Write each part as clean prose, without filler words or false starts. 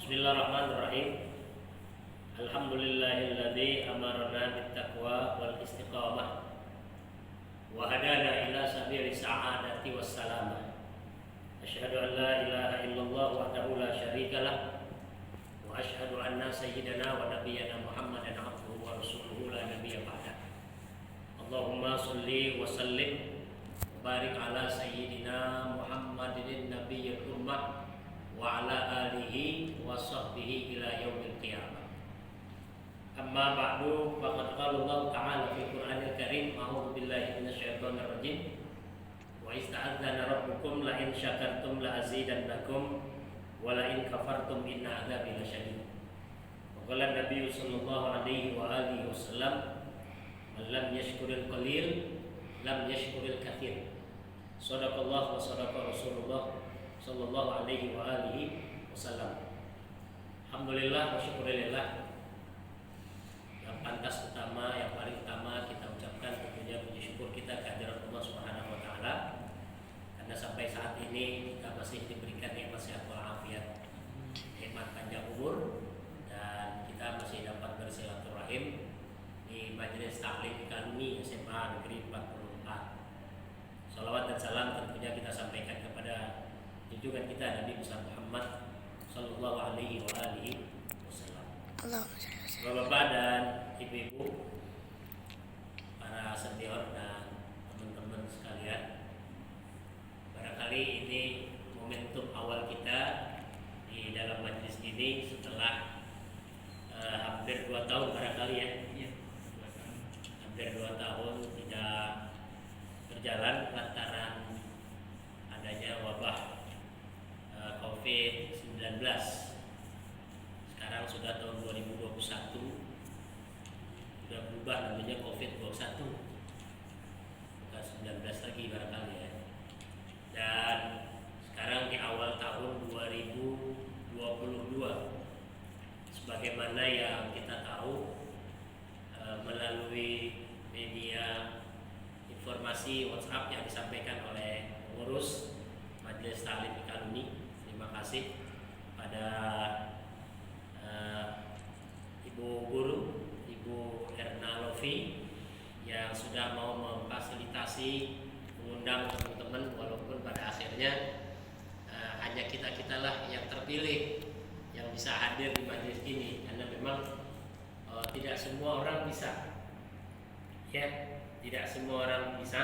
Bismillahirrahmanirrahim. Alhamdulillahilladzi amarna bittaqwa wal istiqamah wa hadana ila sabili sa'adati wassalamah. Asyhadu an la ilaha illallah wahdahu la syarikalah wa asyhadu anna sayyidana wa nabiyyana Muhammadan abduhu wa rasuluhu la nabiyya ba'da. Allahumma shalli wa sallim wa barik ala sayyidina Muhammadin nabiyyil ummah wa ala alihi wa sahbihi ila yaumil qiyamah. Amma ba'du, faqad qala Allah ta'ala fi Qur'anil Karim, a'udzu billahi minasyaitonir rajim. Wa ista'adzana rabbukum la in syakartum la azidannakum wa la in kafartum inna 'adzabi lasyadid. Wa qala Nabi sallallahu alaihi wa alihi wasallam, man lam yashkuril qalil lam yashkuril katsir. Shadaqallah wa shadaqa Rasulullah sallallahu alaihi wa alihi wasallam. Alhamdulillah wa syukurillah. Yang pantas utama, yang paling utama kita ucapkan tentunya puji syukur kita kehadirat Allah Subhanahu wa taala, karena sampai saat ini kita masih diberikan nikmat sehat walafiat, nikmat panjang umur, dan kita masih dapat bersilaturahim di Majelis Taklim Ikaluni SMA Negeri 44. Salawat dan salam tentunya kita sampaikan kepada junjungan kita Nabi Muhammad sallallahu alaihi wa alihi wasallam. Bapak-bapak dan ibu-ibu, para senior dan teman-teman sekalian, barangkali ini momentum awal kita di dalam majelis ini setelah hampir 2 tahun barangkali ya. Hampir 2 tahun tidak berjalan lantaran adanya wabah COVID-19. Sekarang sudah tahun 2021, sudah berubah namanya COVID-21, bukan 19 lagi barangkali ya. Dan sekarang di awal tahun 2022, sebagaimana yang kita tahu melalui media informasi WhatsApp yang disampaikan oleh pengurus Majelis Taklim Ikaluni. Terima kasih pada Ibu Guru, Ibu Erna Lofi yang sudah mau memfasilitasi, mengundang teman-teman, walaupun pada akhirnya hanya kita-kita lah yang terpilih yang bisa hadir di majelis ini, karena memang tidak semua orang bisa, ya, tidak semua orang bisa,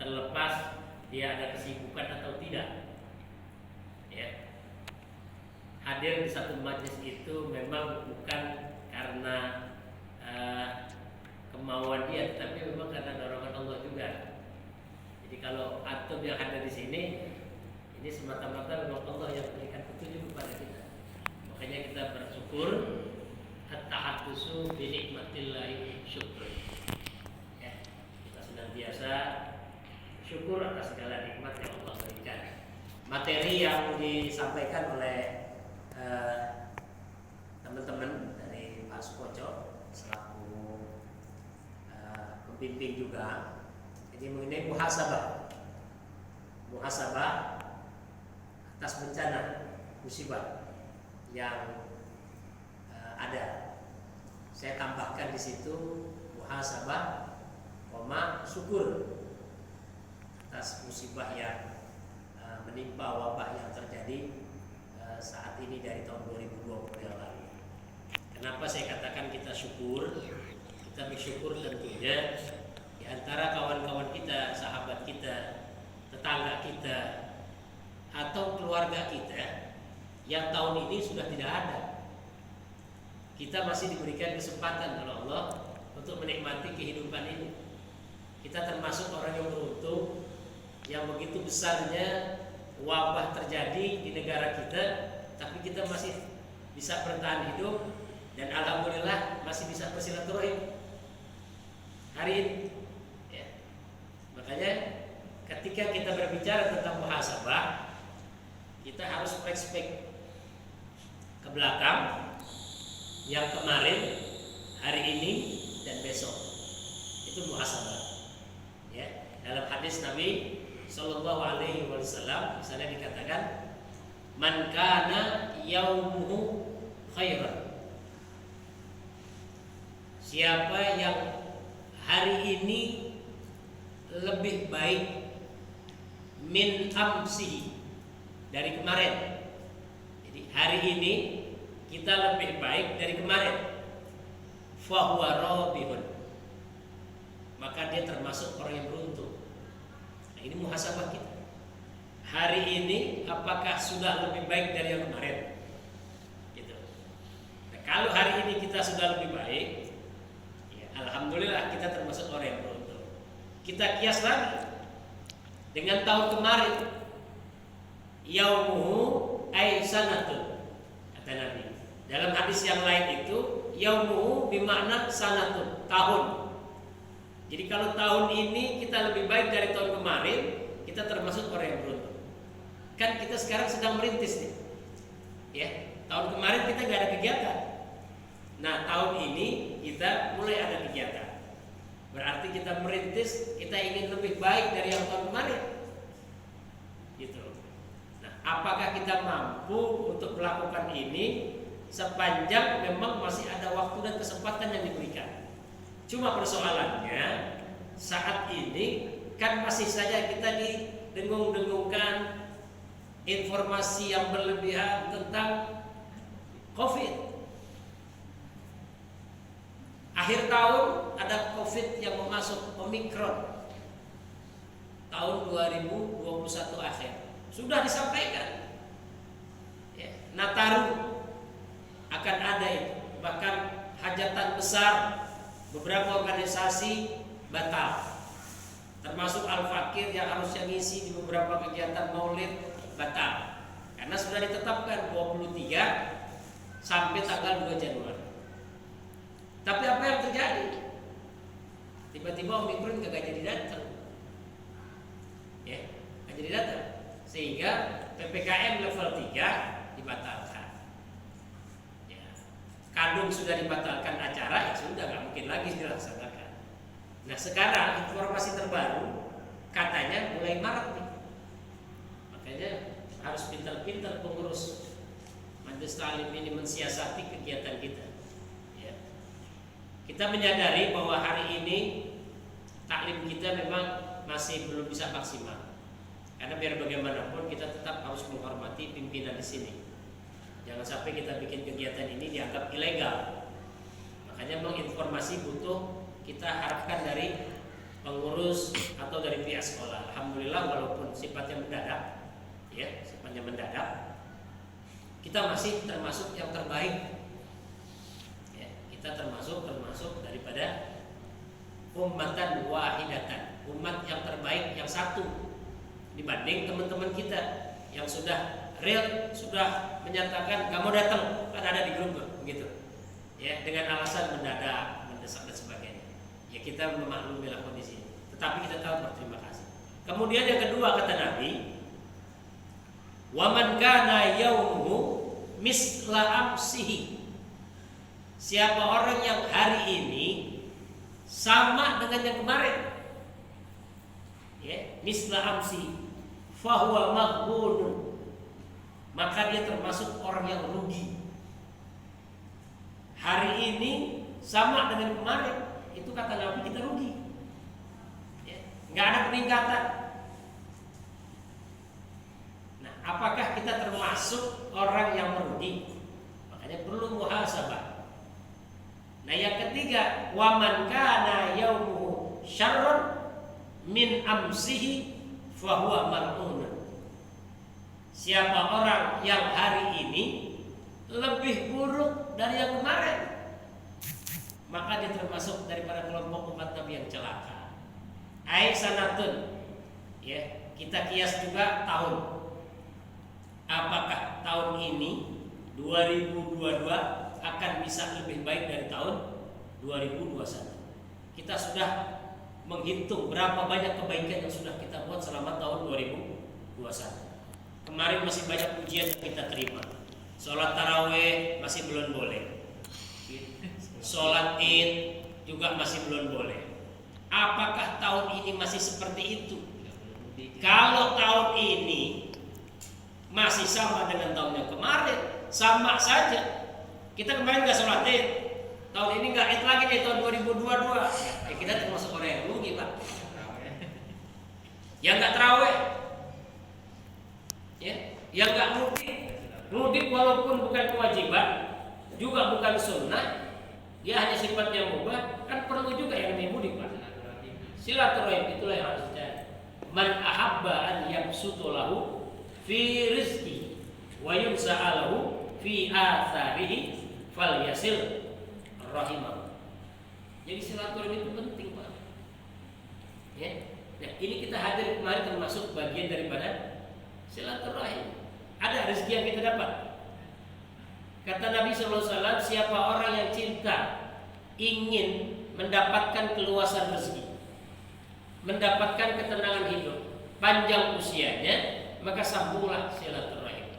terlepas dia ada kesibukan atau tidak. Ya. Hadir di satu majelis itu memang bukan karena kemauan dia, tapi memang karena dorongan Allah juga. Jadi kalau antum yang ada di sini, ini semata-mata memang Allah yang berikan petunjuk kepada kita. Makanya kita bersyukur, at-ta'addusu bi nikmatillahi syukur. Ya, kita senantiasa syukur atas segala nikmat yang Allah berikan. Materi yang disampaikan oleh teman-teman dari Pak Sukoco selaku pembimbing juga, ini mengenai muhasabah atas bencana musibah yang ada. Saya tambahkan di situ muhasabah, syukur atas musibah yang menimpa wabah yang terjadi saat ini dari tahun 2020 yang lalu. Kenapa saya katakan kita syukur? Kita bersyukur tentunya di antara kawan-kawan kita, sahabat kita, tetangga kita, atau keluarga kita yang tahun ini sudah tidak ada. Kita masih diberikan kesempatan oleh Allah untuk menikmati kehidupan ini. Kita termasuk orang yang beruntung, yang begitu besarnya wabah terjadi di negara kita, tapi kita masih bisa bertahan hidup dan alhamdulillah masih bisa bersilaturahim hari ini. Ya. Makanya ketika kita berbicara tentang muhasabah, kita harus flashback ke belakang, yang kemarin, hari ini, dan besok. Itu muhasabah. Ya. Dalam hadis Nabi Sallallahu alaihi wasallam misalnya dikatakan, man kana yaumuhu khairan. Siapa yang hari ini lebih baik min amsihi, dari kemarin. Jadi hari ini kita lebih baik dari kemarin. Fahuwa rabihun, maka dia termasuk orang yang beruntung. Nah, ini muhasabah kita. Hari ini apakah sudah lebih baik dari yang kemarin? Gitu. Nah, kalau hari ini kita sudah lebih baik, ya, alhamdulillah kita termasuk orang yang beruntung. Kita kias lagi dengan tahun kemarin. Yaumuhu ay sanatun, kata Nabi. Dalam hadis yang lain itu yaumuhu bermakna sanatun, tahun. Jadi kalau tahun ini kita lebih baik dari tahun kemarin, kita termasuk orang yang beruntung. Kan kita sekarang sedang merintis nih, ya. Tahun kemarin kita nggak ada kegiatan. Nah, tahun ini kita mulai ada kegiatan. Berarti kita merintis, kita ingin lebih baik dari yang tahun kemarin. Gitu. Nah, apakah kita mampu untuk melakukan ini sepanjang memang masih ada waktu dan kesempatan yang diberikan? Cuma persoalannya saat ini kan masih saja kita didengung-dengungkan informasi yang berlebihan tentang COVID. Akhir tahun ada COVID yang masuk, Omikron. Tahun 2021 akhir sudah disampaikan, ya, Nataru akan ada itu. Bahkan hajatan besar beberapa organisasi batal, termasuk Al-Fakir yang harusnya ngisi di beberapa kegiatan maulid batal, karena sudah ditetapkan 23 sampai tanggal 2 Januari. Tapi apa yang terjadi? Tiba-tiba Omikron gak jadi datang, ya, gak jadi datang, sehingga PPKM level 3 dibatalkan. Ya. Kadung sudah dibatalkan acara, ya sudah gak mungkin lagi dilaksanakan. Nah, sekarang informasi terbaru katanya mulai Maret nih. Makanya harus pintar-pintar pengurus Majelis Ta'lim ini mensiasati kegiatan kita. Kita menyadari bahwa hari ini taklim kita memang masih belum bisa maksimal, karena biar bagaimanapun kita tetap harus menghormati pimpinan di sini. Jangan sampai kita bikin kegiatan ini dianggap ilegal. Makanya menginformasi butuh kita harapkan dari pengurus atau dari pihak sekolah. Alhamdulillah walaupun sifatnya mendadak, ya, sifatnya mendadak, kita masih termasuk yang terbaik. Kita termasuk daripada ummatan wahidatan, umat yang terbaik, yang satu, dibanding teman-teman kita yang sudah real, sudah menyatakan nggak mau datang, kan ada di grup begitu, ya, dengan alasan mendadak, mendesak dan sebagainya. Ya, kita memaklumi kondisi, tetapi kita tahu berterima kasih. Kemudian yang kedua kata Nabi, waman kana yaumuhu misla amsihi. Siapa orang yang hari ini sama dengan yang kemarin, ya, misla amsi, fahuwa maghbunun, maka dia termasuk orang yang rugi. Hari ini sama dengan kemarin, itu kata Nabi kita rugi, ya, nggak ada peningkatan. Nah, apakah kita termasuk orang yang merugi? Makanya perlu muhasabah. Nah, yang ketiga, waman kana yaumuhu syarrun min amsihi fahuwa mal'unun. Siapa orang yang hari ini lebih buruk dari yang kemarin, maka dia termasuk daripada kelompok umat Nabi yang celaka. Ai sanatun, ya, kita kias juga tahun. Apakah tahun ini 2022 akan bisa lebih baik dari tahun 2021? Kita sudah menghitung berapa banyak kebaikan yang sudah kita buat selama tahun 2021. Kemarin masih banyak pujian yang kita terima. Sholat taraweh masih belum boleh. Sholat id juga masih belum boleh. Apakah tahun ini masih seperti itu? Kalau tahun ini masih sama dengan tahun yang kemarin, sama saja. Kita kemarin nggak sholat Id, tahun ini nggak Id lagi deh, tahun 2022. Kita termasuk orang yang rugi, Pak. Yang nggak terawih, ya, yang nggak mudik. Mudik walaupun bukan kewajiban, juga bukan sunnah, dia hanya sifatnya mubah, kan perlu juga yang mudik, Pak. Silaturahim itulah yang harus dicari. Man ahabba an yabsutu lahu fi rizqi wa yunsa'alahu fi atharihi falyasil rahimah. Jadi silaturahim itu penting, Pak. Ya. Nah, ini kita hadir kemarin termasuk bagian daripada silaturahim. Ada rezeki yang kita dapat. Kata Nabi SAW, siapa orang yang cinta ingin mendapatkan keluasan rezeki, mendapatkan ketenangan hidup, panjang usianya, maka sambunglah silaturahim.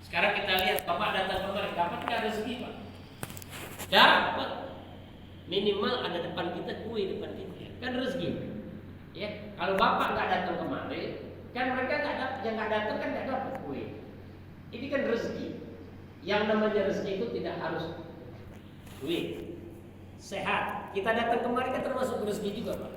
Sekarang kita lihat, Bapak datang kemarin, dapat nggak rezeki, Pak? Dapat. Minimal ada depan kita, kue depan kita, kan rezeki. Ya, kalau Bapak nggak datang kemarin, kan mereka nggak dapat, yang nggak datang kan nggak dapat kue. Ini kan rezeki. Yang namanya rezeki itu tidak harus duit. Sehat. Kita datang kemarin kan termasuk rezeki juga, Pak,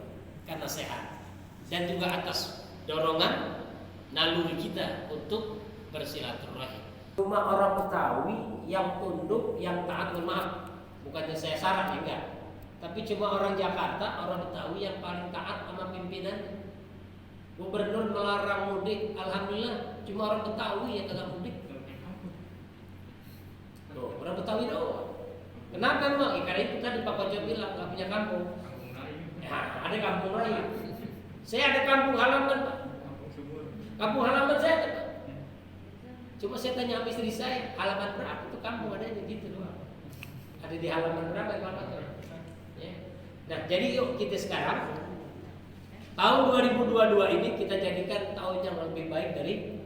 karena sehat. Dan juga atas dorongan naluri kita untuk bersilaturahim. Cuma orang Betawi yang tunduk, yang taat, maaf, bukannya saya saran, enggak. Tapi cuma orang Jakarta, orang Betawi yang paling taat sama pimpinan. Gubernur melarang mudik, alhamdulillah cuma orang Betawi yang kagak mudik. Tuh, orang Betawi doang. Kenapa emang? Karena itu tadi Pak Kojo bilang nggak punya kampung. Ya, ada kampung lain. Saya ada kampung halaman, Pak. Kampung halaman saya ada, Pak. Cuma saya tanya sama istri saya, halaman berapa itu kampung, adanya gitu doang. Ada di halaman berapa kampung? Ya. Nah, jadi yuk kita sekarang tahun 2022 ini kita jadikan tahun yang lebih baik dari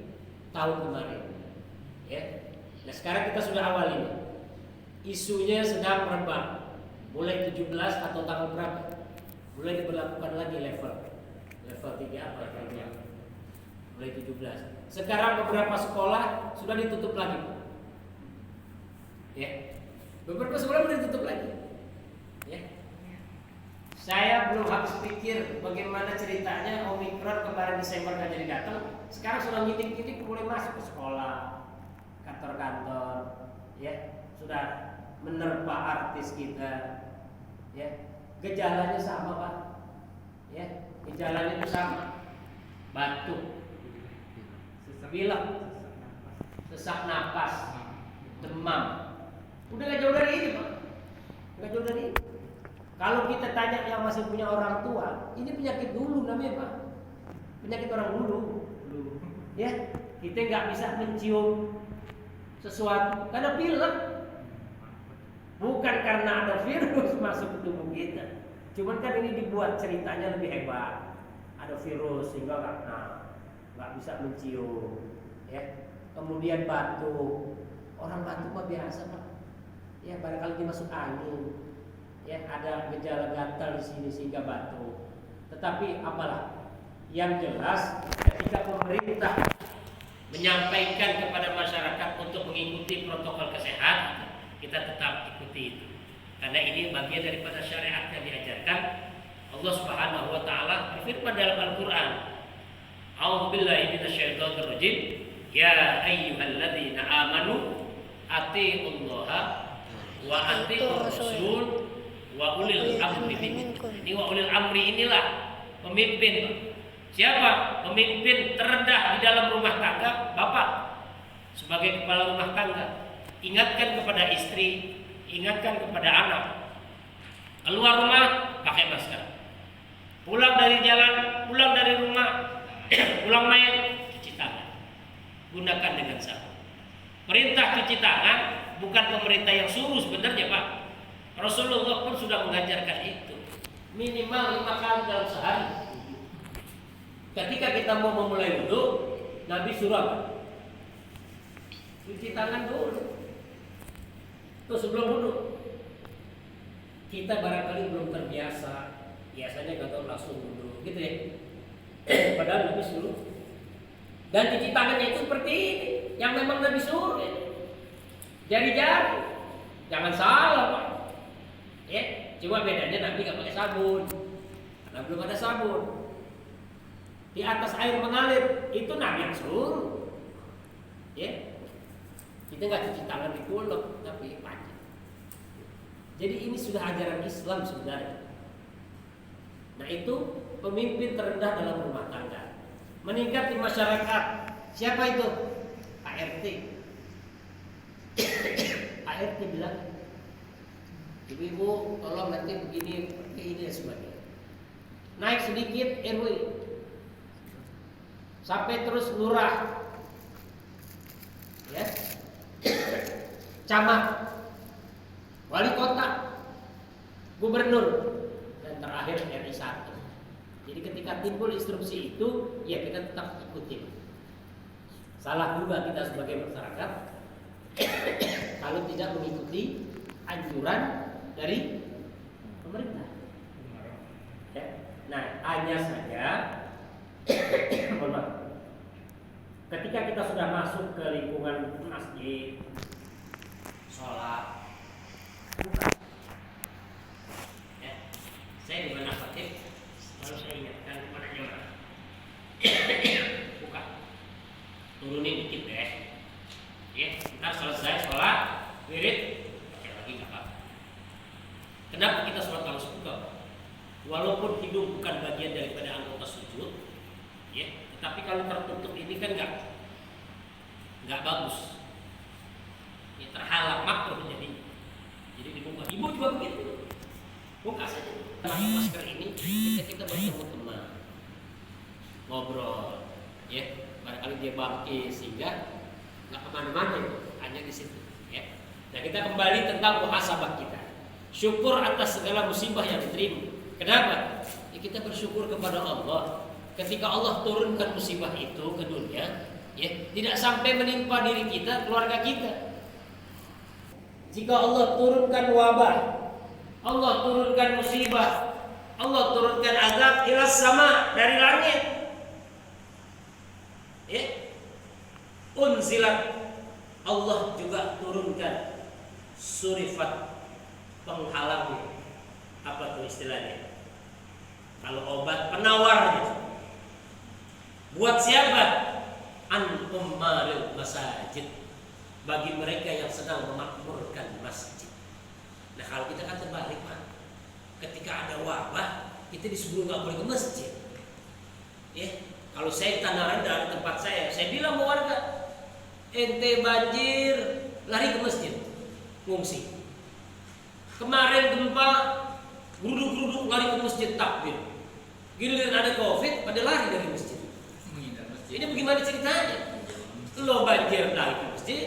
tahun kemarin. Ya. Nah, sekarang kita sudah awal ini. Isunya sedang merebak. Mulai 17 atau tanggal berapa? Mulai diberlakukan lagi level 3 apa ya? Mulai 17. Sekarang beberapa sekolah sudah ditutup lagi. Ya. Beberapa sekolah sudah ditutup lagi. Ya. Saya belum habis pikir bagaimana ceritanya Omikron kemarin Desember nggak jadi datang. Sekarang sudah ngitik-ngitik mulai masuk ke sekolah, kantor-kantor, ya sudah menerpa artis kita, ya gejalanya sama, Pak, ya gejalanya itu sama, batuk, pilek, sesak napas, demam, udah nggak jauh dari ini, Pak, nggak jauh dari ini. Kalau kita tanya yang masih punya orang tua, ini penyakit dulu namanya, Pak. Penyakit orang dulu. Ya, kita nggak bisa mencium sesuatu karena pilek. Bukan karena ada virus masuk ke tubuh kita. Cuman kan ini dibuat ceritanya lebih hebat. Ada virus sehingga nggak bisa mencium. Ya. Kemudian batuk. Orang batuk mah biasa, Pak. Ya, barangkali dia masuk angin. Ya, ada gejala gatal di sini sehingga batuk. Tetapi apalah, yang jelas ketika pemerintah menyampaikan kepada masyarakat untuk mengikuti protokol kesehatan, kita tetap ikuti itu. Karena ini bagian daripada syariat yang diajarkan. Allah Subhanahu wa taala berfirman dalam Al-Qur'an, "A'udzubillahi minasyaitonir rajim, ya ayyuhalladzina amanu atti'ullaha wa atti'ur rasul wa ulil amri minkum." Ini wa ulil amri inilah pemimpin. Siapa? Pemimpin terendah di dalam rumah tangga, bapak sebagai kepala rumah tangga. Ingatkan kepada istri, ingatkan kepada anak. Keluar rumah pakai masker. Pulang dari jalan, pulang dari rumah, pulang main, cuci tangan. Gunakan dengan sabun. Perintah cuci tangan bukan pemerintah yang suruh sebenarnya, Pak. Rasulullah pun sudah mengajarkan itu. Minimal 5 kali dalam sehari. Ketika kita mau memulai wudu, Nabi suruh apa? Cuci tangan dulu. Itu sebelum wudu. Kita barangkali belum terbiasa. Biasanya nggak tahu langsung wudu, gitu ya. Padahal Nabi suruh. Dan cuci tangannya itu seperti ini, yang memang Nabi suruh. Ya. Jari-jari. Jangan salah, Pak. Ya, cuma bedanya Nabi nggak pakai sabun. Karena belum ada sabun. Di atas air mengalir itu Nabi yang suruh. Ya. Kita nggak cuci tangan di kuluk, tapi panjang. Jadi ini sudah ajaran Islam sebenarnya. Nah itu pemimpin terendah dalam rumah tangga. Meningkat di masyarakat. Siapa itu? ART. ART bilang, ibu-ibu tolong nanti begini, ini dan sebagainya. Naik sedikit RW. Sampai terus lurah. Ya. Camat. Wali kota. Gubernur. Dan terakhir RI 1. Jadi ketika timbul instruksi itu, ya kita tetap ikuti. Salah juga kita sebagai masyarakat kalau tidak mengikuti anjuran dari pemerintah. Ya. Nah, hanya saja ketika kita sudah masuk ke lingkungan masjid, sholat, bukan. Ya. Saya di mana Fatih? Lalu saya ingatkan kepada jemaah. Buka. Turunin dikit deh. Ya, ntar selesai sholat, wirid, pakai lagi nggak apa. Kenapa kita sholat harus buka? Walaupun hidung bukan bagian daripada anggota sujud, ya, tetapi kalau tertutup ini kan nggak bagus. Ya, terhalang makruh jadi dibuka. Ibu juga begitu. Buka saja. Pakai masker ini kita bertemu teman, ngobrol, ya, barangkali dia bangkit sehingga nggak kemana-mana, hanya di situ. Ya. Nah kita kembali tentang muhasabah kita. Syukur atas segala musibah yang diterima. Kenapa? Ya, kita bersyukur kepada Allah. Ketika Allah turunkan musibah itu ke dunia, ya, tidak sampai menimpa diri kita, keluarga kita. Jika Allah turunkan wabah, Allah turunkan musibah, Allah turunkan azab ilas sama dari langit. Ya. Unzilat, Allah juga turunkan surifat, penghalangnya. Apa tuh istilahnya? Kalau obat, penawarnya. Buat siapa? An-ummaril masajid, bagi mereka yang sedang memakmurkan masjid. Nah kalau kita kan terbalik, Pak. Ketika ada wabah, kita disuruh nggak boleh ke masjid. Ya, kalau saya di Tanah Rendah, di tempat saya bilang ke warga, ente banjir, lari ke masjid, ngungsi. Kemarin gempa, geruduk-geruduk lari ke masjid takbir. Giliran ada COVID, pada lari dari masjid. Ini bagaimana ceritanya? Lo banjir lari ke masjid,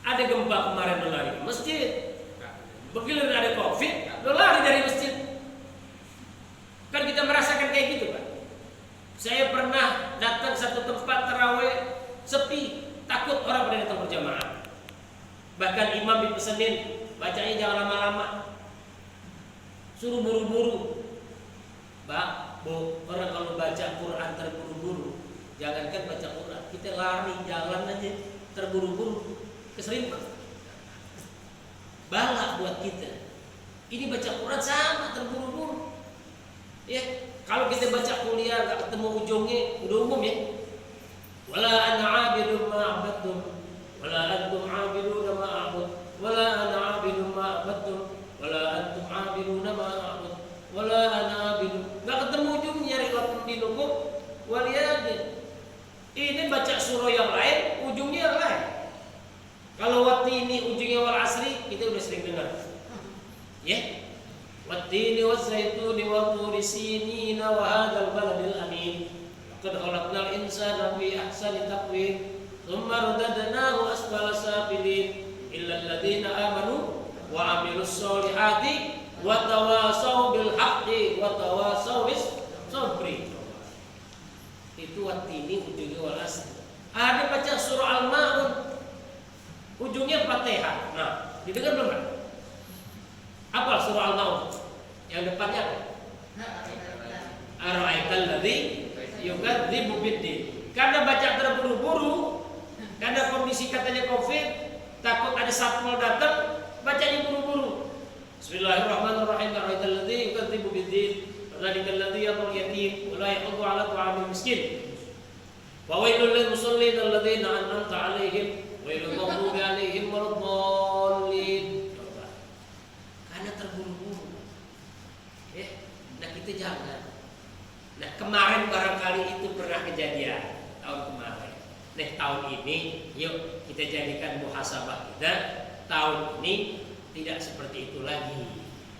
ada gempa kemarin lo lari ke masjid. Begitu ada COVID, lo lari dari masjid. Kan kita merasakan kayak gitu, Pak. Saya pernah datang satu tempat tarawih sepi, takut orang pada datang berjamaah. Bahkan imam dipesenin, bacanya jangan lama-lama, suruh buru-buru. Pak, Bu, orang kalau baca Quran terburu-buru, jangankan baca Quran, kita lari jalan aja terburu-buru, keserimpet. Balak buat kita. Ini baca Quran sama terburu-buru. Ya, kalau kita baca kuliah nggak ketemu ujungnya, udah umum ya. Wala ana 'abidun ma 'abadtum, wala antum 'abidun ma a'bud, wala ana 'abidun ma 'abadtum, wala antum 'abidun ma a'bud, wala ana 'abidun. Nggak ketemu ujungnya, nyari lakum dinukum waliyadin. Ini baca surah yang lain, ujungnya yang lain. Kalau wattini ujungnya wal asri, kita udah sering dengar. Ya. Wattini waszaituni wa turi sinina wa hadzal baladil amin. Qad khalaqnal insana fi ahsani taqwim, tsumma radadnahu asfala safilin, illa alladziina amanu wa 'amilus sholihati wa tawassaw bil haqqi wa tawassaw bis sabri. Itu wattini ujungnya wal asri. Ada baca surah Al-Ma'un, ujungnya Fatihah. Nah, didengar belum kan? Apa surah Al-Maun? Yang depannya apa? Ara'aital ladzi yukadzibu biddin. Karena baca terburu-buru, karena kondisi katanya Covid, takut ada satpol datang, bacanya buru-buru. Bismillahirrahmanirrahim. Ara'aital ladzi yukadzibu biddin, fadzalikal ladzi yad'ul yatim wa la yahuddu 'ala ta'amil miskin. Wa wailul lil musallin alladzina an'amta 'alaihim ghairil maghdubi 'alaihim waladdallin. Karena terburu-buru. Nah kita jangan. Nah kemarin barangkali itu pernah kejadian tahun kemarin. Nah tahun ini yuk kita jadikan muhasabah kita. Tahun ini tidak seperti itu lagi.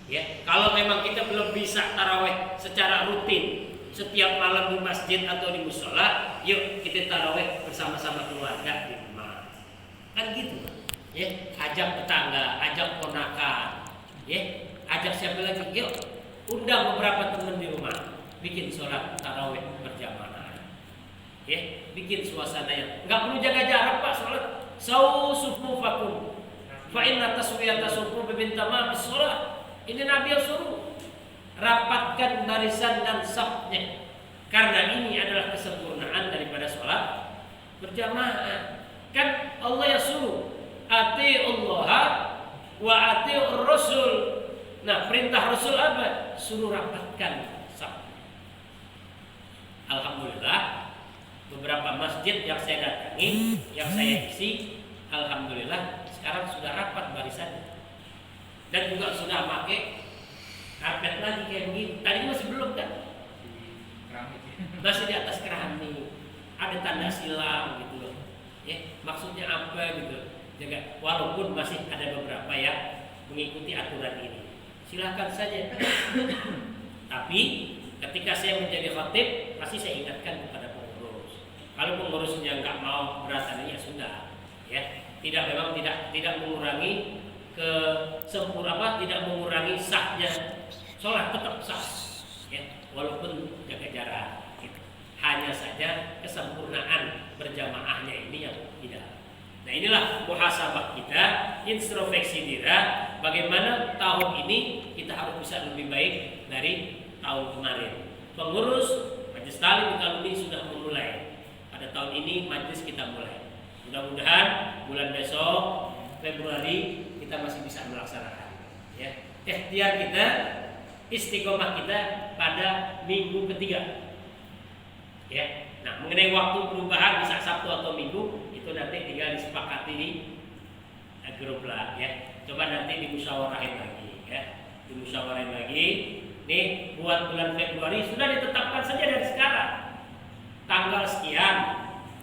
Ya, kalau memang kita belum bisa taraweh secara rutin setiap malam di masjid atau di musola, yuk kita taraweh bersama-sama keluarga di rumah. Kan gitu. Ya, ajak tetangga, ajak ponakan. Ya, ajak siapa lagi? Yuk, undang beberapa teman di rumah, bikin sholat taraweh berjamaah. Ya, bikin suasana yang nggak perlu jaga jarak pak sholat. Sawu sufufakum, fa inna taswiyata sufufi min tamamis sholat. Ini Nabi yang suruh rapatkan barisan dan safnya, karena ini adalah kesempurnaan daripada sholat berjamaah. Kan Allah yang suruh ati'ullaha wa ati'ur rasul. Nah perintah Rasul apa? Suruh rapatkan saf. Alhamdulillah beberapa masjid yang saya datangi, yang saya isi, alhamdulillah sekarang sudah rapat barisannya. Dan juga sudah pakai karpet lagi kayak begini. Tadi masih belum kan? Masih di atas keramik. Ada tanda silam gitu loh. Ya, maksudnya apa gitu? Jaga. Walaupun masih ada beberapa yang mengikuti aturan ini. Silakan saja. Tapi ketika saya menjadi khatib, pasti saya ingatkan kepada pengurus. Kalau pengurusnya nggak mau beratan, ya sudah. Ya, memang tidak mengurangi tidak mengurangi sahnya sholat, tetap sah ya, walaupun jaga jarak gitu. Hanya saja kesempurnaan berjamaahnya ini yang tidak. Nah inilah muhasabah kita, introspeksi diri, bagaimana tahun ini kita harus bisa lebih baik dari tahun kemarin. Pengurus Majelis Ta'lim Alumni sudah memulai. Pada tahun ini majelis kita mulai. Mudah-mudahan bulan besok Februari kita masih bisa melaksanakan. Ya, ikhtiar kita, istiqomah kita pada minggu ketiga. Ya, nah mengenai waktu perubahan bisa Sabtu atau Minggu itu nanti tinggal disepakati di grup lah. Ya, coba nanti dimusyawarahin lagi. Ya, dimusyawarahin lagi. Nih buat bulan Februari sudah ditetapkan saja dari sekarang. Tanggal sekian,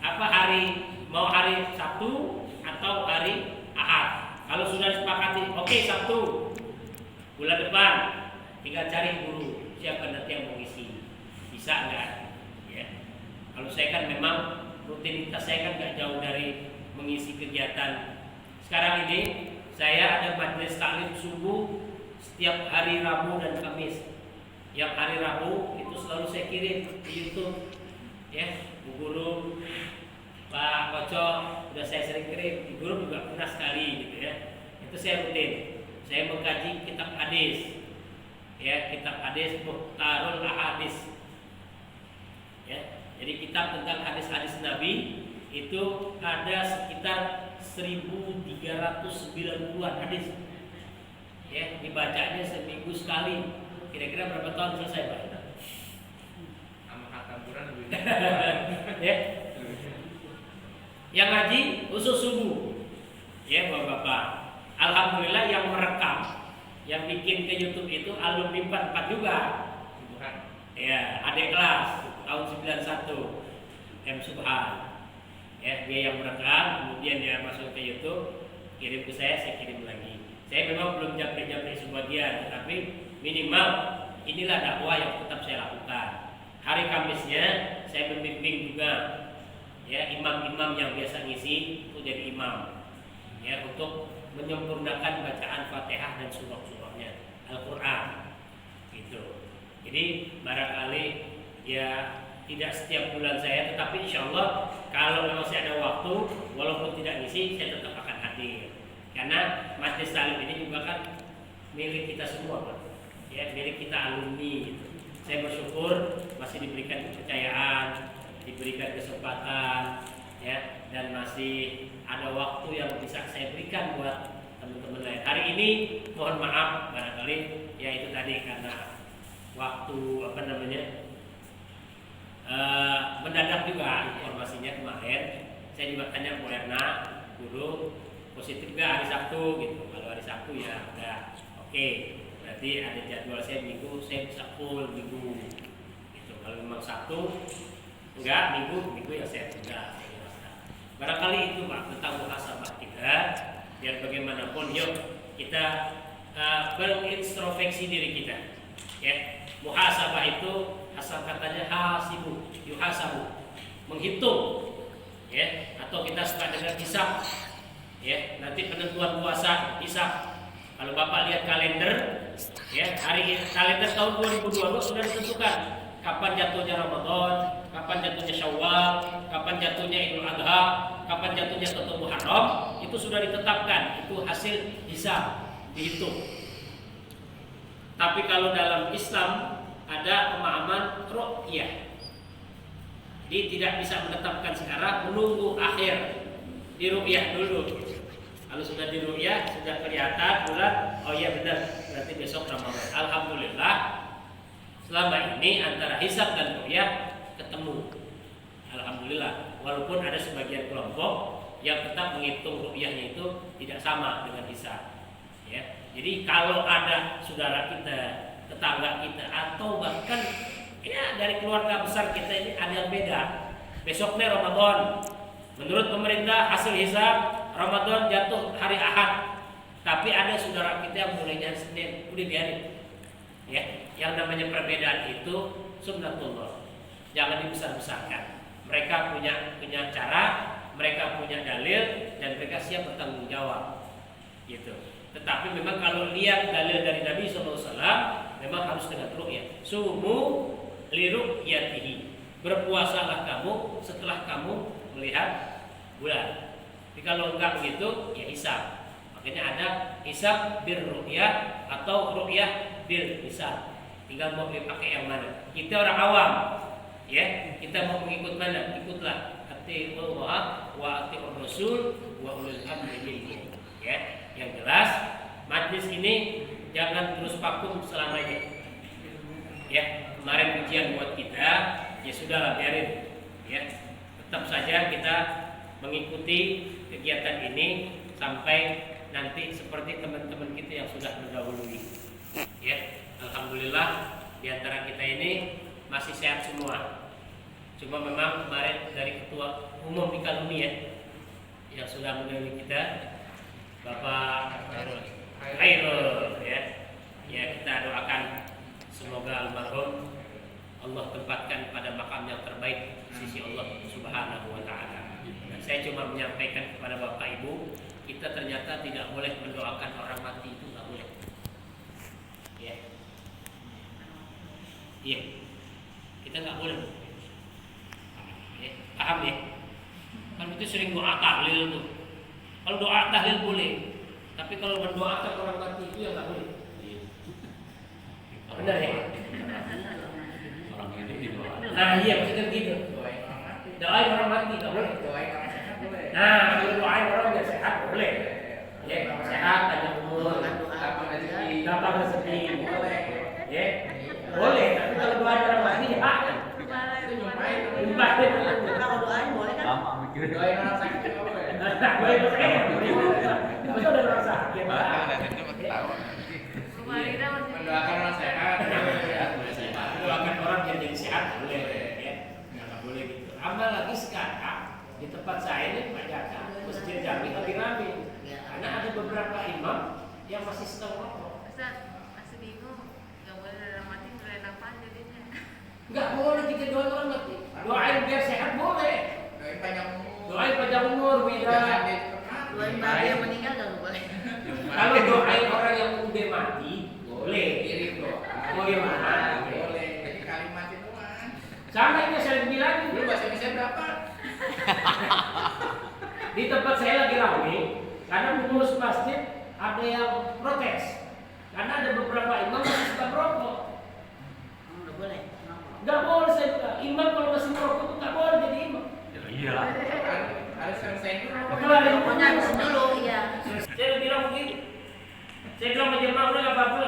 apa hari, mau hari Sabtu atau hari Ahad. Kalau sudah disepakati, oke Sabtu bulan depan, tinggal cari guru siapa nanti yang mengisi, bisa nggak? Ya. Kalau saya kan memang rutinitas saya kan nggak jauh dari mengisi kegiatan. Sekarang ini saya ada majelis taklim subuh setiap hari Rabu dan Kamis. Yang hari Rabu itu selalu saya kirim di YouTube, ya, Bu Guru, Pak Kocok, udah saya sering kirim di grup juga pernah sekali gitu ya. Itu saya rutin. Saya mengkaji kitab hadis. Ya, kitab hadis Muhtarul Ahadis. Ya, jadi kitab tentang hadis-hadis Nabi itu ada sekitar 1390-an hadis. Ya, dibacanya seminggu sekali. Kira-kira berapa tahun selesai, Pak? Sama khatam Quran lebih. Ya. Yang ngaji khusus subuh. Ya, Bapak-bapak. Alhamdulillah yang merekam, yang bikin ke YouTube itu alumni 44 juga. Ya, adik kelas tahun 91 M Subhan. Ya, dia yang merekam, kemudian dia masuk ke YouTube, kirim ke saya kirim lagi. Saya memang belum japri-japri sebagian, tapi minimal inilah dakwah yang tetap saya lakukan. Hari Kamisnya saya membimbing juga ya imam-imam yang biasa ngisi untuk jadi imam. Ya, untuk menyempurnakan bacaan Fatihah dan surah-surahnya Al-Qur'an. Gitu. Jadi barangkali ya tidak setiap bulan saya, tetapi insya Allah kalau memang saya ada waktu, walaupun tidak ngisi, saya tetap akan hadir. Karena Majelis Ta'lim ini juga kan milik kita semua, Pak. Ya, milik kita alumni. Gitu. Saya bersyukur masih diberikan kepercayaan, diberikan kesempatan, ya dan masih ada waktu yang bisa saya berikan buat teman-teman lain. Hari ini mohon maaf barangkali ya itu tadi karena waktu mendadak juga informasinya kemarin. Saya juga tanya Bu Erna, guru positif gak hari Sabtu gitu. Kalau hari Sabtu ya udah oke. Berarti ada jadwal saya minggu, saya bisa full minggu gitu. Kalau memang Sabtu enggak, minggu ya saya sudah. Barangkali itu Pak tentang muhasabah kita. Biar bagaimanapun yuk kita berintrospeksi diri kita. Ya, muhasabah itu asal katanya hasibu, yuhasabu, menghitung. Ya, atau kita suka dengan hisab. Ya, nanti penentuan puasa hisab. Kalau Bapak lihat kalender, ya, kalender tahun 2022 sudah ditentukan kapan jatuhnya Ramadan, kapan jatuhnya Syawal, kapan jatuhnya Idul Adha, kapan jatuhnya Satu Muharram, itu sudah ditetapkan, itu hasil hisab, dihitung. Tapi kalau dalam Islam ada pemahaman ru'yah. Jadi tidak bisa menetapkan sekarang, menunggu akhir di ru'yah dulu. Kalau sudah di ru'yah, sudah kelihatan bulan, oh iya benar, berarti besok Ramadan. Alhamdulillah, selama ini antara hisab dan ru'yah ketemu. Alhamdulillah, walaupun ada sebagian kelompok yang tetap menghitung ru'yahnya itu tidak sama dengan hisab. Ya. Jadi kalau ada saudara kita, tetangga kita, atau bahkan ya dari keluarga besar kita ini ada yang beda. Besoknya Ramadan, menurut pemerintah hasil hisab Ramadan jatuh hari Ahad, tapi ada saudara kita yang mulainya Senin, udah biarin. Ya, yang namanya perbedaan itu sunnatullah. Jangan dibesar-besarkan. Mereka punya cara, mereka punya dalil, dan mereka siap bertanggung jawab. Gitu. Tetapi memang kalau lihat dalil dari Nabi SAW, memang harus dengan ru'yah. Sumu li ru'yatihi. Berpuasalah kamu setelah kamu melihat bulan. Tapi kalau enggak begitu, ya hisab. Makanya ada hisab bil ru'yah atau ru'yah bil hisab. Tinggal mau dipakai yang mana. Kita orang awam, ya, kita mau mengikut mana? Ikutlah atiiullah wa atiiur rasul wa ulul amri minkum. Ya, yang jelas majlis ini jangan terus vakum selamanya. Ya, kemarin ujian buat kita, ya sudahlah biarin. Ya, tetap saja kita mengikuti kegiatan ini sampai nanti seperti teman-teman kita yang sudah mendahului. Ya, alhamdulillah di antara kita ini masih sehat semua. Cuma memang kemarin dari ketua umum di Kaluni ya, yang sudah mendahului kita, Bapak Khairul ya. Ya, kita doakan semoga almarhum Allah tempatkan pada makam yang terbaik di sisi Allah Subhanahu wa taala. Dan saya cuma menyampaikan kepada Bapak Ibu, kita ternyata tidak boleh mendoakan orang mati, itu enggak boleh. Ya. Iya. Kita enggak boleh. Ya, paham ya? Kan itu sering doa tahlil tuh. Kalau doa tahlil boleh, tapi kalau mendoakan orang mati itu ya nggak boleh. Benar ya? Orang ini didoa. Nah iya maksudnya gitu. Doain orang mati nggak boleh. Nah kalau doain orang yang sehat boleh. Ya sehat, panjang umur, gampang rezeki. Ya boleh. Tapi kalau doain orang mati ya nyumpahin. Kalau doain boleh kan? Lama mikir. Doain orang sakit nggak boleh. Boleh itu udah merasa. Mendoakan orang sehat. Mendoakan orang yang jadi sehat boleh, ya nggak boleh gitu. Amal lagi sekarang di tempat saya ini Pak Jaka, Masjid Jami lagi ramai. Karena ada beberapa imam yang masih setengah rokok. Masih bingung, nggak boleh dalam mati berenak jadinya. Nggak boleh kita doain orang mati. Doain biar sehat boleh. Doain panjang umur. Doain panjang umur beda. Doain babi yang meninggal nggak boleh. Kalau doain orang yang udah mati boleh. Kirim doa. Mau gimana? Boleh. Jadi kalimat itu kan. Sama ini saya bilang Lu bahasa Indonesia berapa? di tempat saya lagi ramai karena pengurus masjid ada yang protes karena ada beberapa imam yang suka merokok. Nggak boleh. Nggak boleh saya bilang, imam kalau masih merokok itu nggak boleh jadi imam. Iya. Harus selesai dulu. Pokoknya habis dulu ya. Saya bilang begitu. Saya bilang sama jemaah udah nggak apa-apa.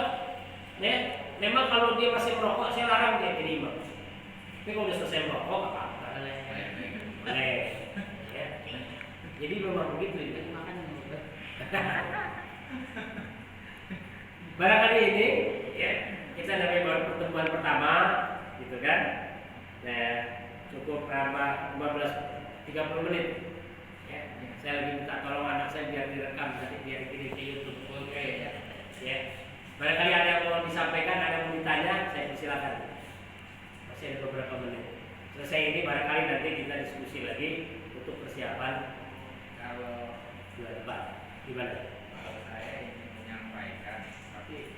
Ya, memang kalau dia masih merokok, saya larang dia jadi imam. Tapi kalau udah selesai merokok, nggak apa-apa. Boleh. Ya. Jadi memang begitu ini. Makan Barangkali ini, ya, kita namanya baru pertemuan pertama, gitu kan? Nah, cukup 30 menit. Ya, saya lagi minta tolong anak saya biar direkam nanti biar kirim ke YouTube. Oke ya. Ya. Barangkali ada yang mau disampaikan, ada yang mau ditanya, saya persilakan. Masih ada beberapa menit. Selesai ini barangkali nanti kita diskusi lagi untuk persiapan Kalau bulan depan. Gimana? kalau saya ingin menyampaikan, tapi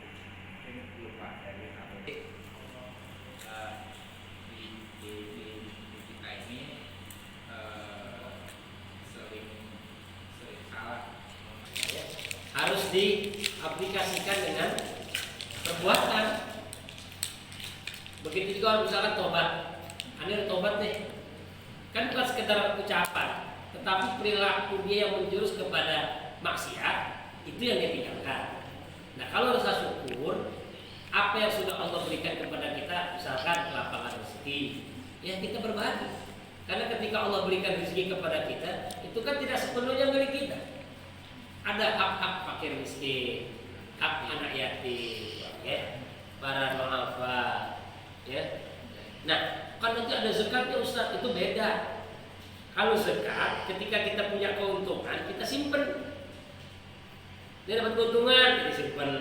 ini lupa dari apa? Di kita ini sering salah. Harus diaplikasikan dengan perbuatan. Begitu juga orang misalkan tobat. Ini tobat nih, kan bukan sekedar ucapan, tetapi perilaku dia yang menjurus kepada maksiat itu yang dia tinggalkan. Nah, kalau rasa syukur, apa yang sudah Allah berikan kepada kita, misalkan lapangan rezeki, ya kita berbagi. Karena ketika Allah berikan rezeki kepada kita, itu kan tidak sepenuhnya milik kita. Ada hak-hak fakir miskin, hak anak yatim, ya, para du'afa, ya. Nah, kan nanti ada zakatnya Ustaz, itu beda. Kalau zakat, ketika kita punya keuntungan, kita simpen. Dia dapat keuntungan, kita simpen.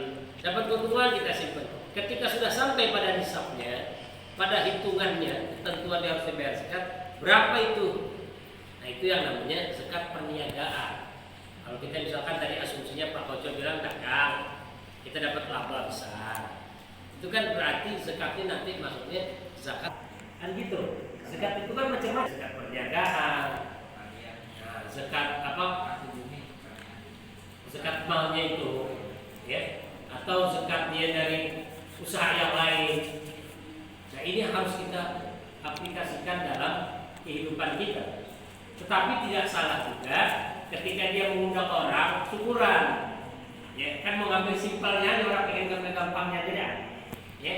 Dapat keuntungan, kita simpen. Ketika sudah sampai pada nisabnya, pada hitungannya, ketentuan yang harus dibayar zakat, berapa itu? Nah, itu yang namanya zakat perniagaan. Kalau kita misalkan tadi asumsinya Pak Koco bilang dagang, kita dapat laba besar. Itu kan berarti zakatnya nanti maksudnya zakat kan gitu. Zakat itu kan macam-macam. Zakat perniagaan, nah, zakat apa? Zakat malnya itu, ya, atau zakat dia dari usaha yang lain. Nah, ini harus kita aplikasikan dalam kehidupan kita. Tetapi tidak salah juga ketika dia mengundang orang syukuran, ya, kan mau ngambil simpelnya, dia orang pengen ngambil gampangnya aja dah. Ya,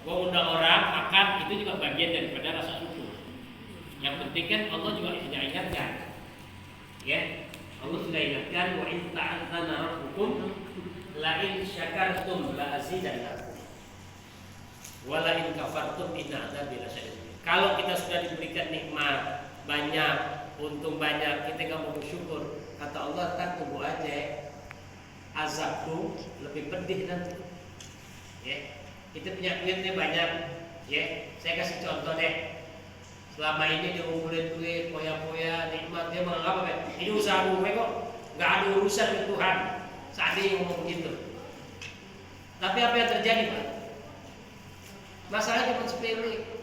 gua undang orang makan, itu juga bagian daripada rasa syukur. Yang penting kan Allah juga sudah ingatkan, ya, Allah sudah ingatkan wa in ta'adzana rabbukum la in syakartum la azidannakum wa la in kafartum inna adzabi lasyadid. Kalau kita sudah diberikan nikmat banyak, untung banyak, kita nggak mau bersyukur, kata Allah, kan tunggu aja, azabku lebih pedih nanti. Ya. Kita punya duitnya banyak, ya. Saya kasih contoh deh. Selama ini dia ngumpulin duit, poya-poya, nikmat, dia menganggap apa? Ini usaha gue kok, nggak ada urusan dengan Tuhan. Saat dia ngomong begitu. Tapi apa yang terjadi, Pak? Masalahnya cuma sepele.